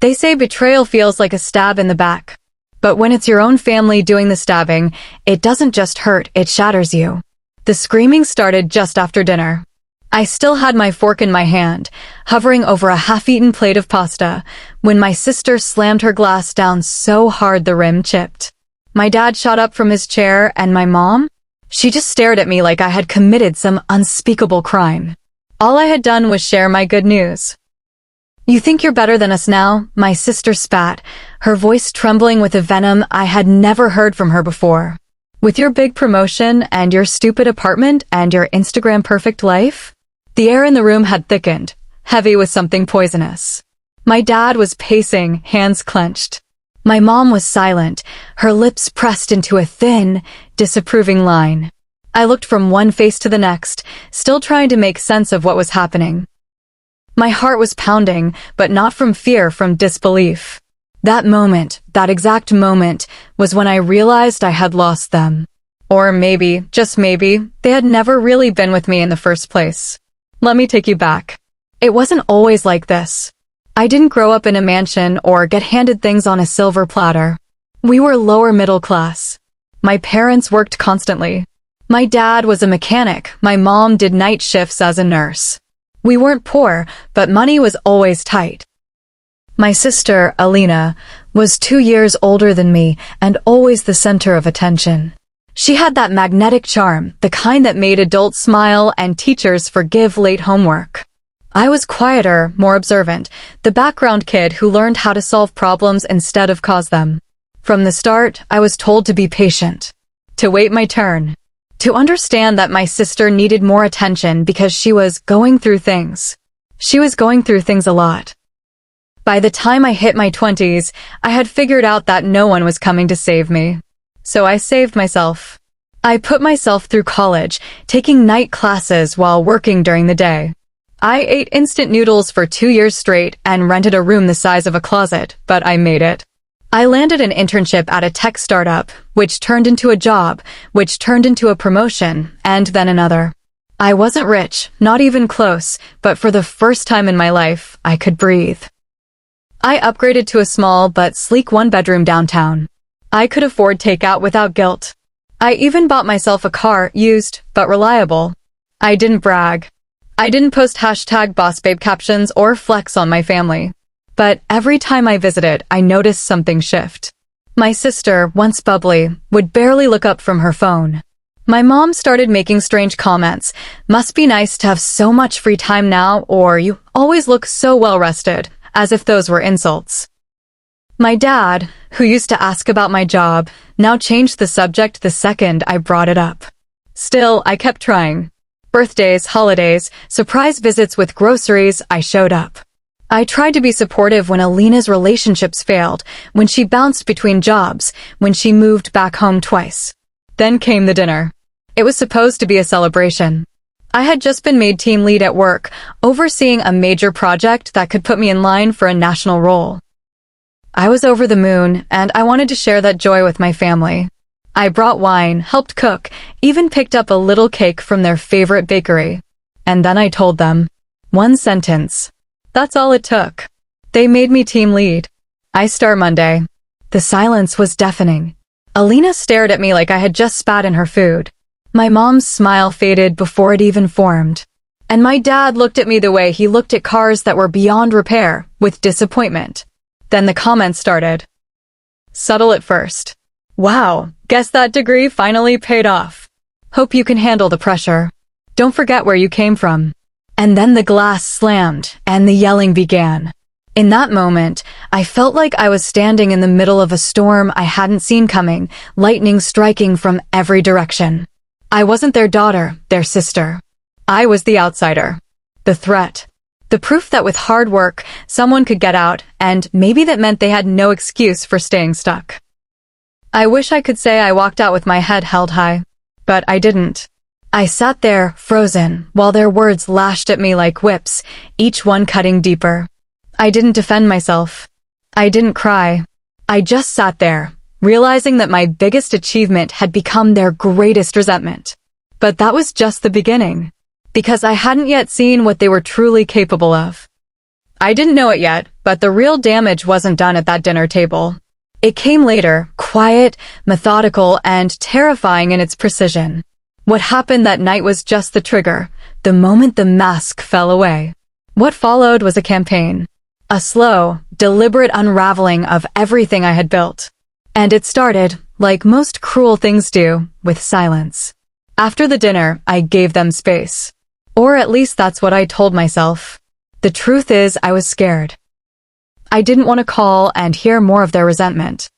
They say betrayal feels like a stab in the back. But when it's your own family doing the stabbing, it doesn't just hurt, it shatters you. The screaming started just after dinner. I still had my fork in my hand, hovering over a half-eaten plate of pasta, when my sister slammed her glass down so hard the rim chipped. My dad shot up from his chair, and my mom? She just stared at me like I had committed some unspeakable crime. All I had done was share my good news. "You think you're better than us now?" my sister spat, her voice trembling with a venom I had never heard from her before. "With your big promotion and your stupid apartment and your Instagram-perfect life?" The air in the room had thickened, heavy with something poisonous. My dad was pacing, hands clenched. My mom was silent, her lips pressed into a thin, disapproving line. I looked from one face to the next, still trying to make sense of what was happening. My heart was pounding, but not from fear, from disbelief. That moment, that exact moment, was when I realized I had lost them. Or maybe, just maybe, they had never really been with me in the first place. Let me take you back. It wasn't always like this. I didn't grow up in a mansion or get handed things on a silver platter. We were lower middle class. My parents worked constantly. My dad was a mechanic, my mom did night shifts as a nurse. We weren't poor, but money was always tight. My sister, Alina, was 2 years older than me and always the center of attention. She had that magnetic charm, the kind that made adults smile and teachers forgive late homework. I was quieter, more observant, the background kid who learned how to solve problems instead of cause them. From the start, I was told to be patient, to wait my turn, to understand that my sister needed more attention because she was going through things. She was going through things a lot. By the time I hit my 20s, I had figured out that no one was coming to save me. So I saved myself. I put myself through college, taking night classes while working during the day. I ate instant noodles for 2 years straight and rented a room the size of a closet, but I made it. I landed an internship at a tech startup, which turned into a job, which turned into a promotion, and then another. I wasn't rich, not even close, but for the first time in my life, I could breathe. I upgraded to a small but sleek one-bedroom downtown. I could afford takeout without guilt. I even bought myself a car, used, but reliable. I didn't brag. I didn't post #bossbabe captions or flex on my family. But every time I visited, I noticed something shift. My sister, once bubbly, would barely look up from her phone. My mom started making strange comments. "Must be nice to have so much free time now," or "You always look so well rested," as if those were insults. My dad, who used to ask about my job, now changed the subject the second I brought it up. Still, I kept trying. Birthdays, holidays, surprise visits with groceries, I showed up. I tried to be supportive when Alina's relationships failed, when she bounced between jobs, when she moved back home twice. Then came the dinner. It was supposed to be a celebration. I had just been made team lead at work, overseeing a major project that could put me in line for a national role. I was over the moon, and I wanted to share that joy with my family. I brought wine, helped cook, even picked up a little cake from their favorite bakery. And then I told them. One sentence. That's all it took. They made me team lead. I start Monday. The silence was deafening. Alina stared at me like I had just spat in her food. My mom's smile faded before it even formed. And my dad looked at me the way he looked at cars that were beyond repair, with disappointment. Then the comments started. Subtle at first. "Wow, guess that degree finally paid off. Hope you can handle the pressure. Don't forget where you came from." And then the glass slammed, and the yelling began. In that moment, I felt like I was standing in the middle of a storm I hadn't seen coming, lightning striking from every direction. I wasn't their daughter, their sister. I was the outsider. The threat. The proof that with hard work, someone could get out, and maybe that meant they had no excuse for staying stuck. I wish I could say I walked out with my head held high, but I didn't. I sat there, frozen, while their words lashed at me like whips, each one cutting deeper. I didn't defend myself. I didn't cry. I just sat there, realizing that my biggest achievement had become their greatest resentment. But that was just the beginning, because I hadn't yet seen what they were truly capable of. I didn't know it yet, but the real damage wasn't done at that dinner table. It came later, quiet, methodical, and terrifying in its precision. What happened that night was just the trigger, the moment the mask fell away. What followed was a campaign. A slow, deliberate unraveling of everything I had built. And it started, like most cruel things do, with silence. After the dinner, I gave them space. Or at least that's what I told myself. The truth is, I was scared. I didn't want to call and hear more of their resentment.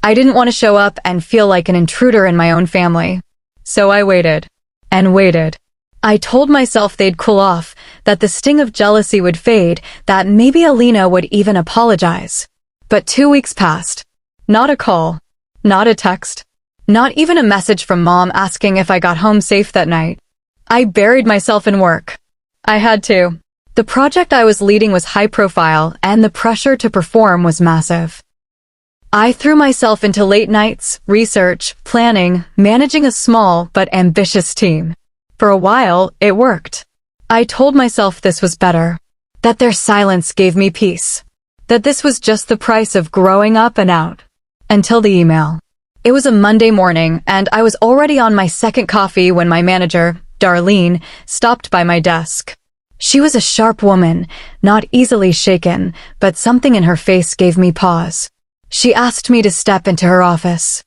I didn't want to show up and feel like an intruder in my own family. So I waited. And waited. I told myself they'd cool off, that the sting of jealousy would fade, that maybe Alina would even apologize. But 2 weeks passed. Not a call. Not a text. Not even a message from Mom asking if I got home safe that night. I buried myself in work. I had to. The project I was leading was high profile, and the pressure to perform was massive. I threw myself into late nights, research, planning, managing a small but ambitious team. For a while, it worked. I told myself this was better. That their silence gave me peace. That this was just the price of growing up and out. Until the email. It was a Monday morning, and I was already on my second coffee when my manager, Darlene, stopped by my desk. She was a sharp woman, not easily shaken, but something in her face gave me pause. She asked me to step into her office.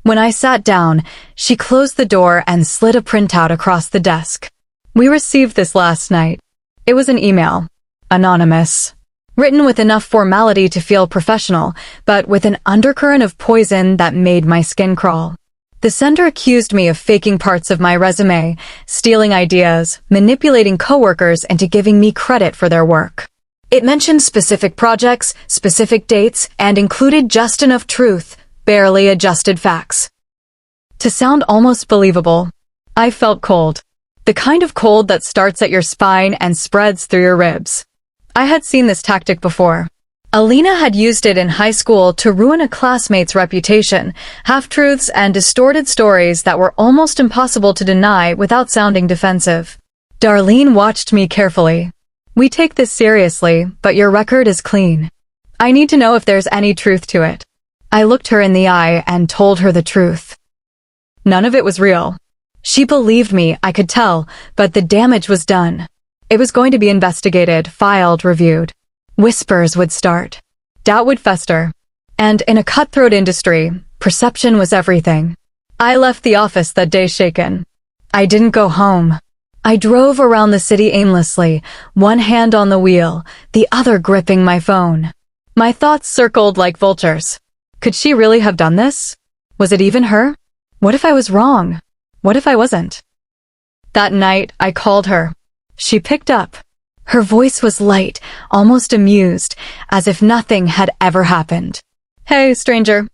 When I sat down, she closed the door and slid a printout across the desk. We received this last night. It was an email. Anonymous. Written with enough formality to feel professional, but with an undercurrent of poison that made my skin crawl. The sender accused me of faking parts of my resume, stealing ideas, manipulating coworkers into giving me credit for their work. It mentioned specific projects, specific dates, and included just enough truth, barely adjusted facts. To sound almost believable, I felt cold. The kind of cold that starts at your spine and spreads through your ribs. I had seen this tactic before. Alina had used it in high school to ruin a classmate's reputation, half-truths and distorted stories that were almost impossible to deny without sounding defensive. Darlene watched me carefully. We take this seriously, but your record is clean. I need to know if there's any truth to it. I looked her in the eye and told her the truth. None of it was real. She believed me, I could tell, but the damage was done. It was going to be investigated, filed, reviewed. Whispers would start. Doubt would fester. And in a cutthroat industry, perception was everything. I left the office that day shaken. I didn't go home. I drove around the city aimlessly, one hand on the wheel, the other gripping my phone. My thoughts circled like vultures. Could she really have done this? Was it even her? What if I was wrong? What if I wasn't? That night, I called her. She picked up. Her voice was light, almost amused, as if nothing had ever happened. Hey, stranger.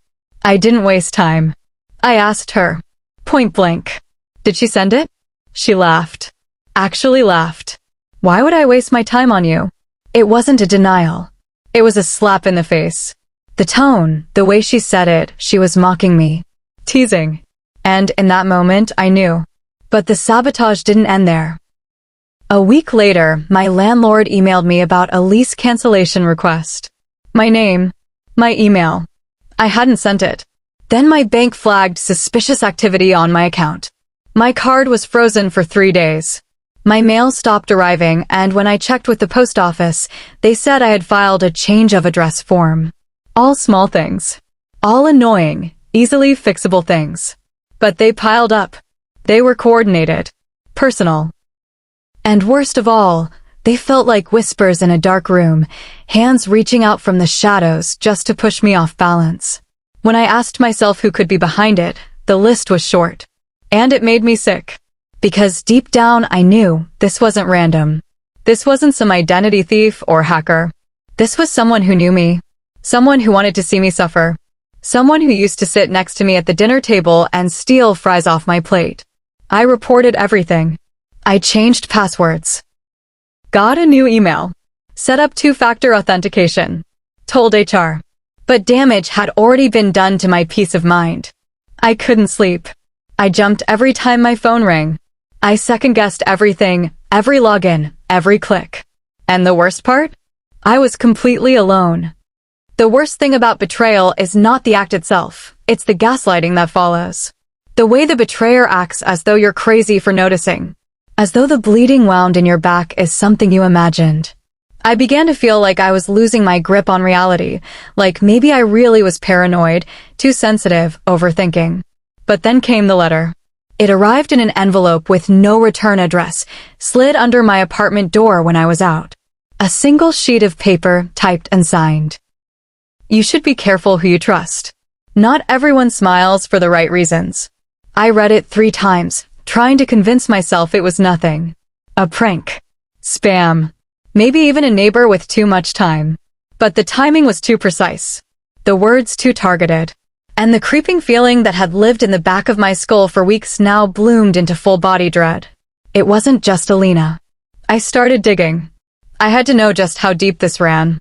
I didn't waste time. I asked her, point blank. Did she send it? She laughed. Actually laughed. Why would I waste my time on you? It wasn't a denial. It was a slap in the face. The tone, the way she said it, she was mocking me. Teasing. And in that moment, I knew. But the sabotage didn't end there. A week later, my landlord emailed me about a lease cancellation request. My name, my email. I hadn't sent it. Then my bank flagged suspicious activity on my account. My card was frozen for 3 days. My mail stopped arriving, and when I checked with the post office, they said I had filed a change of address form. All small things. All annoying, easily fixable things. But they piled up. They were coordinated. Personal. And worst of all, they felt like whispers in a dark room, hands reaching out from the shadows just to push me off balance. When I asked myself who could be behind it, the list was short. And it made me sick. Because deep down I knew this wasn't random. This wasn't some identity thief or hacker. This was someone who knew me. Someone who wanted to see me suffer. Someone who used to sit next to me at the dinner table and steal fries off my plate. I reported everything. I changed passwords. Got a new email. Set up 2-factor authentication. Told HR. But damage had already been done to my peace of mind. I couldn't sleep. I jumped every time my phone rang. I second-guessed everything, every login, every click. And the worst part? I was completely alone. The worst thing about betrayal is not the act itself, it's the gaslighting that follows. The way the betrayer acts as though you're crazy for noticing. As though the bleeding wound in your back is something you imagined. I began to feel like I was losing my grip on reality, like maybe I really was paranoid, too sensitive, overthinking. But then came the letter. It arrived in an envelope with no return address, slid under my apartment door when I was out. A single sheet of paper, typed and signed. You should be careful who you trust. Not everyone smiles for the right reasons. I read it 3 times, trying to convince myself it was nothing. A prank. Spam. Maybe even a neighbor with too much time. But the timing was too precise. The words too targeted. And the creeping feeling that had lived in the back of my skull for weeks now bloomed into full-body dread. It wasn't just Alina. I started digging. I had to know just how deep this ran.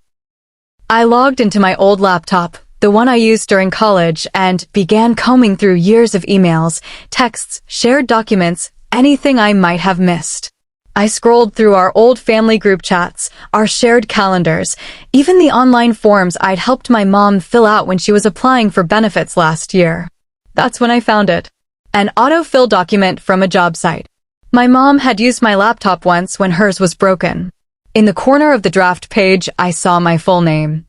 I logged into my old laptop, the one I used during college, and began combing through years of emails, texts, shared documents, anything I might have missed. I scrolled through our old family group chats, our shared calendars, even the online forms I'd helped my mom fill out when she was applying for benefits last year. That's when I found it. An autofill document from a job site. My mom had used my laptop once when hers was broken. In the corner of the draft page, I saw my full name.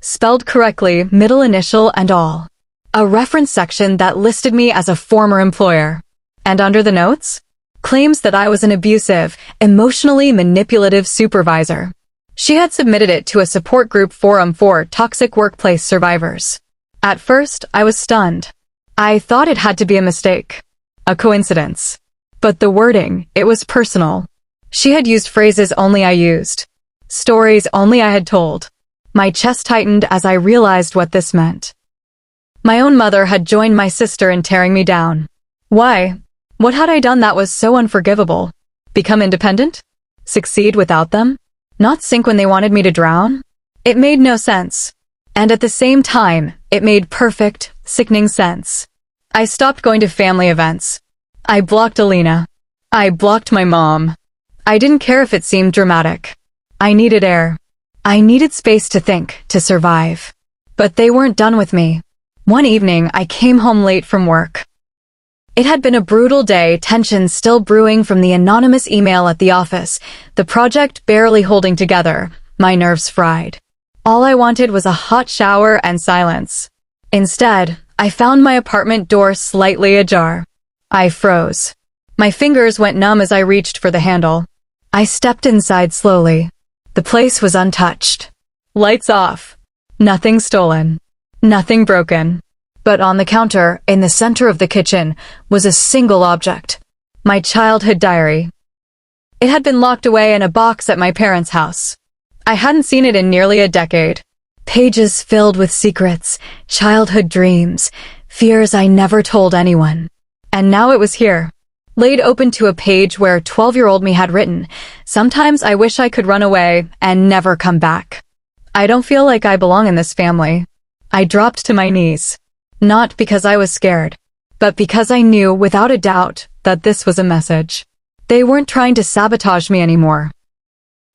Spelled correctly, middle initial and all. A reference section that listed me as a former employer. And under the notes? Claims that I was an abusive, emotionally manipulative supervisor. She had submitted it to a support group forum for toxic workplace survivors. At first, I was stunned. I thought it had to be a mistake. A coincidence. But the wording, it was personal. She had used phrases only I used. Stories only I had told. My chest tightened as I realized what this meant. My own mother had joined my sister in tearing me down. Why? What had I done that was so unforgivable? Become independent? Succeed without them? Not sink when they wanted me to drown? It made no sense. And at the same time, it made perfect, sickening sense. I stopped going to family events. I blocked Alina. I blocked my mom. I didn't care if it seemed dramatic. I needed air. I needed space to think, to survive. But they weren't done with me. One evening, I came home late from work. It had been a brutal day, tension still brewing from the anonymous email at the office, the project barely holding together, my nerves fried. All I wanted was a hot shower and silence. Instead, I found my apartment door slightly ajar. I froze. My fingers went numb as I reached for the handle. I stepped inside slowly. The place was untouched. Lights off. Nothing stolen. Nothing broken. But on the counter, in the center of the kitchen, was a single object. My childhood diary. It had been locked away in a box at my parents' house. I hadn't seen it in nearly a decade. Pages filled with secrets, childhood dreams, fears I never told anyone. And now it was here, laid open to a page where 12-year-old me had written, "Sometimes I wish I could run away and never come back. I don't feel like I belong in this family." I dropped to my knees. Not because I was scared, but because I knew without a doubt that this was a message. They weren't trying to sabotage me anymore.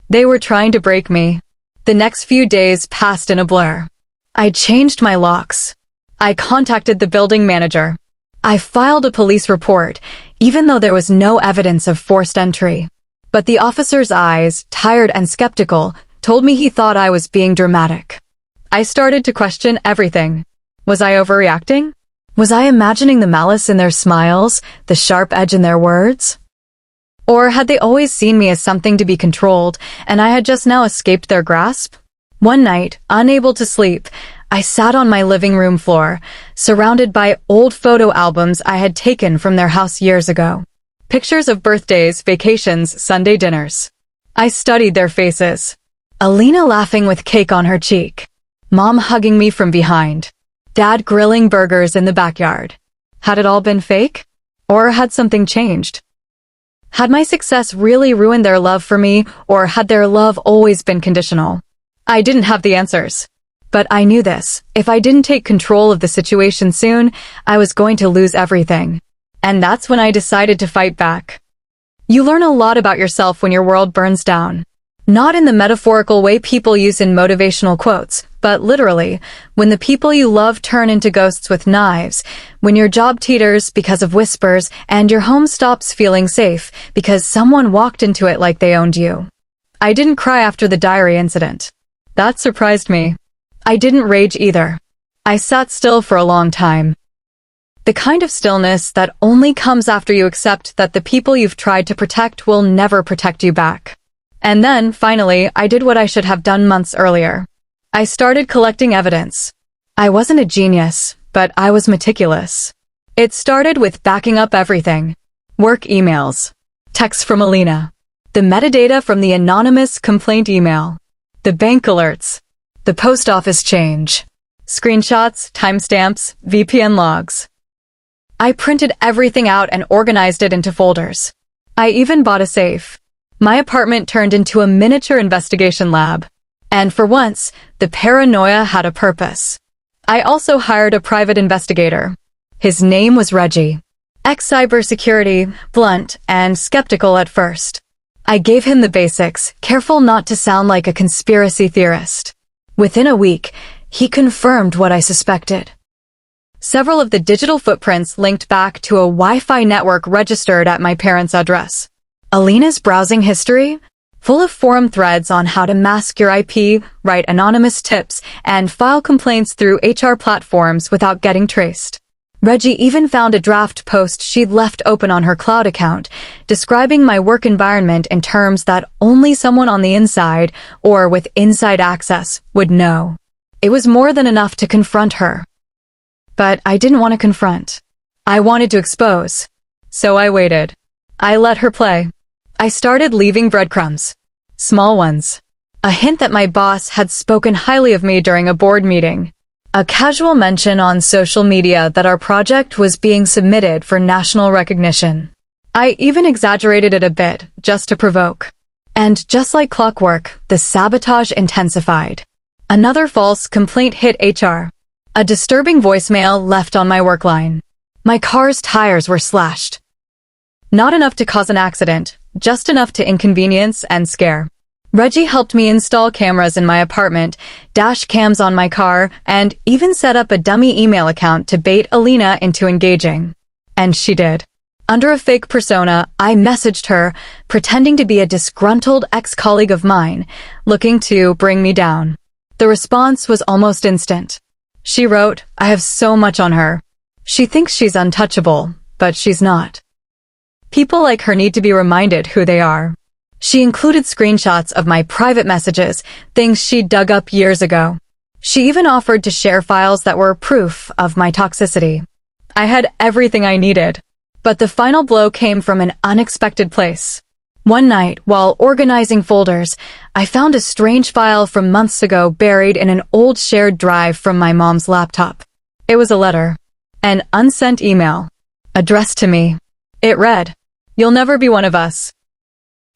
They were trying to break me. The next few days passed in a blur. I changed my locks. I contacted the building manager. I filed a police report, even though there was no evidence of forced entry. But the officer's eyes, tired and skeptical, told me he thought I was being dramatic. I started to question everything. Was I overreacting? Was I imagining the malice in their smiles, the sharp edge in their words? Or had they always seen me as something to be controlled, and I had just now escaped their grasp? One night, unable to sleep, I sat on my living room floor, surrounded by old photo albums I had taken from their house years ago. Pictures of birthdays, vacations, Sunday dinners. I studied their faces. Alina laughing with cake on her cheek. Mom hugging me from behind. Dad grilling burgers in the backyard. Had it all been fake? Or had something changed? Had my success really ruined their love for me, or had their love always been conditional? I didn't have the answers. But I knew this. If I didn't take control of the situation soon, I was going to lose everything. And that's when I decided to fight back. You learn a lot about yourself when your world burns down. Not in the metaphorical way people use in motivational quotes, but literally, when the people you love turn into ghosts with knives, when your job teeters because of whispers, and your home stops feeling safe because someone walked into it like they owned you. I didn't cry after the diary incident. That surprised me. I didn't rage either. I sat still for a long time. The kind of stillness that only comes after you accept that the people you've tried to protect will never protect you back. And then, finally, I did what I should have done months earlier. I started collecting evidence. I wasn't a genius, but I was meticulous. It started with backing up everything. Work emails. Texts from Alina. The metadata from the anonymous complaint email. The bank alerts. The post office change. Screenshots, timestamps, VPN logs. I printed everything out and organized it into folders. I even bought a safe. My apartment turned into a miniature investigation lab. And for once, the paranoia had a purpose. I also hired a private investigator. His name was Reggie. Ex-cybersecurity, blunt, and skeptical at first. I gave him the basics, careful not to sound like a conspiracy theorist. Within a week, he confirmed what I suspected. Several of the digital footprints linked back to a Wi-Fi network registered at my parents' address. Alina's browsing history? Full of forum threads on how to mask your IP, write anonymous tips, and file complaints through HR platforms without getting traced. Reggie even found a draft post she'd left open on her cloud account, describing my work environment in terms that only someone on the inside, or with inside access, would know. It was more than enough to confront her. But I didn't want to confront. I wanted to expose. So I waited. I let her play. I started leaving breadcrumbs. Small ones. A hint that my boss had spoken highly of me during a board meeting. A casual mention on social media that our project was being submitted for national recognition. I even exaggerated it a bit, just to provoke. And just like clockwork, the sabotage intensified. Another false complaint hit HR. A disturbing voicemail left on my work line. My car's tires were slashed. Not enough to cause an accident, just enough to inconvenience and scare. Reggie helped me install cameras in my apartment, dash cams on my car, and even set up a dummy email account to bait Alina into engaging. And she did. Under a fake persona, I messaged her, pretending to be a disgruntled ex-colleague of mine, looking to bring me down. The response was almost instant. She wrote, "I have so much on her. She thinks she's untouchable, but she's not. People like her need to be reminded who they are." She included screenshots of my private messages, things she'd dug up years ago. She even offered to share files that were proof of my toxicity. I had everything I needed. But the final blow came from an unexpected place. One night, while organizing folders, I found a strange file from months ago buried in an old shared drive from my mom's laptop. It was a letter. An unsent email. Addressed to me. It read, "You'll never be one of us."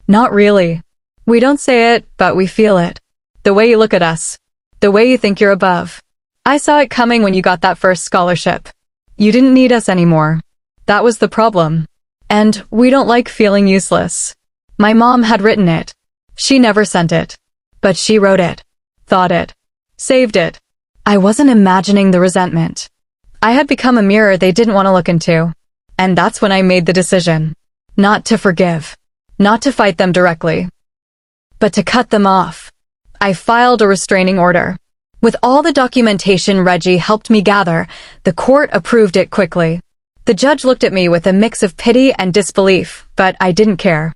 Not really. We don't say it, but we feel it. The way you look at us. The way you think you're above. I saw it coming when you got that first scholarship. You didn't need us anymore. That was the problem. And we don't like feeling useless. My mom had written it. She never sent it. But she wrote it. Thought it. Saved it. I wasn't imagining the resentment. I had become a mirror they didn't want to look into. And that's when I made the decision. Not to forgive. Not to fight them directly. But to cut them off. I filed a restraining order. With all the documentation Reggie helped me gather, the court approved it quickly. The judge looked at me with a mix of pity and disbelief, but I didn't care.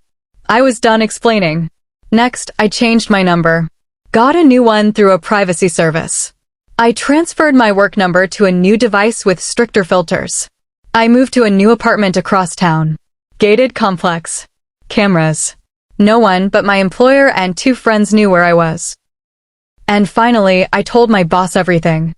I was done explaining. Next, I changed my number. Got a new one through a privacy service. I transferred my work number to a new device with stricter filters. I moved to a new apartment across town. Gated complex. Cameras. No one but my employer and 2 friends knew where I was. And finally, I told my boss everything.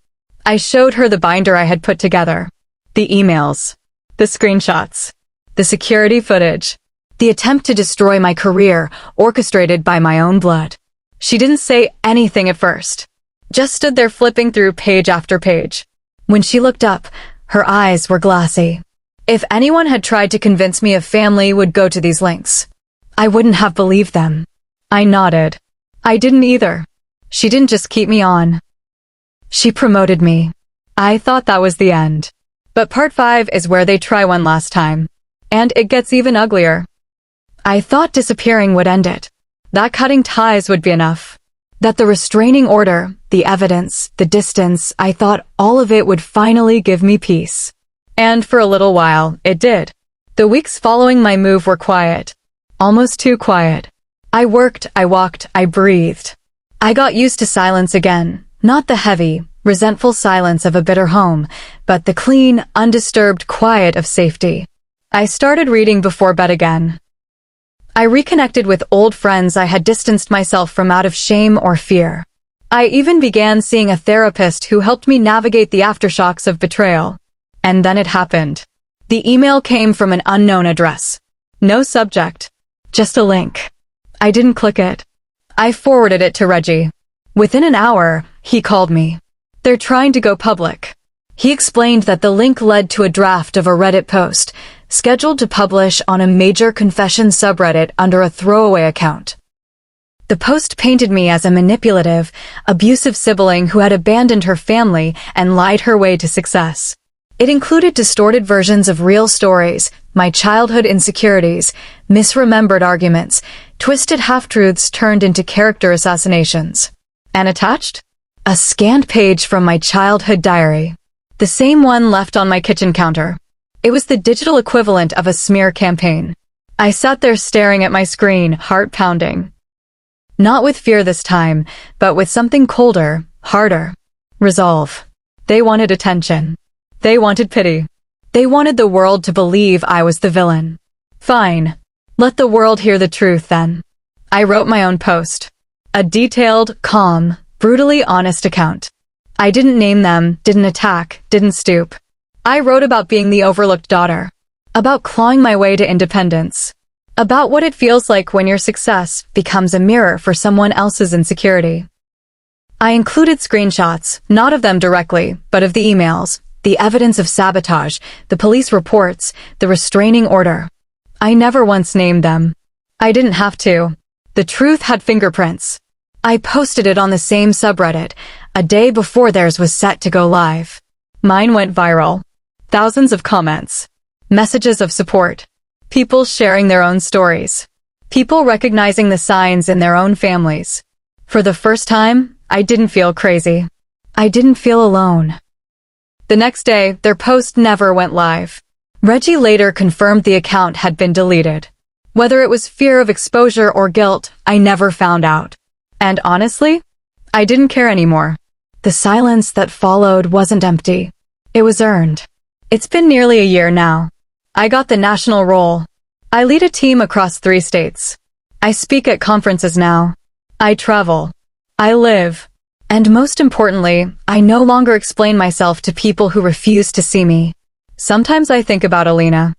I showed her the binder I had put together. The emails. The screenshots. The security footage. The attempt to destroy my career, orchestrated by my own blood. She didn't say anything at first. Just stood there flipping through page after page. When she looked up, her eyes were glassy. If anyone had tried to convince me a family would go to these lengths, I wouldn't have believed them. I nodded. I didn't either. She didn't just keep me on. She promoted me. I thought that was the end. But part 5 is where they try one last time. And it gets even uglier. I thought disappearing would end it. That cutting ties would be enough. That the restraining order, the evidence, the distance, I thought all of it would finally give me peace. And for a little while, it did. The weeks following my move were quiet. Almost too quiet. I worked, I walked, I breathed. I got used to silence again. Not the heavy, resentful silence of a bitter home, but the clean, undisturbed quiet of safety. I started reading before bed again. I reconnected with old friends I had distanced myself from out of shame or fear. I even began seeing a therapist who helped me navigate the aftershocks of betrayal. And then it happened. The email came from an unknown address. No subject. Just a link. I didn't click it. I forwarded it to Reggie. Within an hour, he called me. They're trying to go public. He explained that the link led to a draft of a Reddit post, scheduled to publish on a major confession subreddit under a throwaway account. The post painted me as a manipulative, abusive sibling who had abandoned her family and lied her way to success. It included distorted versions of real stories, my childhood insecurities, misremembered arguments, twisted half-truths turned into character assassinations. And attached? A scanned page from my childhood diary. The same one left on my kitchen counter. It was the digital equivalent of a smear campaign. I sat there staring at my screen, heart pounding. Not with fear this time, but with something colder, harder. Resolve. They wanted attention. They wanted pity. They wanted the world to believe I was the villain. Fine. Let the world hear the truth then. I wrote my own post. A detailed, calm, brutally honest account. I didn't name them, didn't attack, didn't stoop. I wrote about being the overlooked daughter. About clawing my way to independence. About what it feels like when your success becomes a mirror for someone else's insecurity. I included screenshots, not of them directly, but of the emails, the evidence of sabotage, the police reports, the restraining order. I never once named them. I didn't have to. The truth had fingerprints. I posted it on the same subreddit, a day before theirs was set to go live. Mine went viral. Thousands of comments. Messages of support. People sharing their own stories. People recognizing the signs in their own families. For the first time, I didn't feel crazy. I didn't feel alone. The next day, their post never went live. Reggie later confirmed the account had been deleted. Whether it was fear of exposure or guilt, I never found out. And honestly, I didn't care anymore. The silence that followed wasn't empty. It was earned. It's been nearly a year now. I got the national role. I lead a team across 3 states. I speak at conferences now. I travel. I live. And most importantly, I no longer explain myself to people who refuse to see me. Sometimes I think about Alina.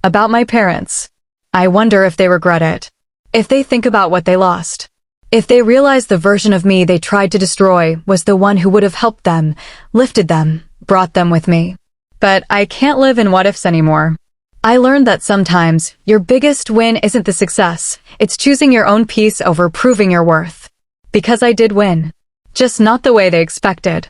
About my parents. I wonder if they regret it. If they think about what they lost. If they realize the version of me they tried to destroy was the one who would have helped them, lifted them, brought them with me. But I can't live in what-ifs anymore. I learned that sometimes, your biggest win isn't the success, it's choosing your own peace over proving your worth. Because I did win. Just not the way they expected.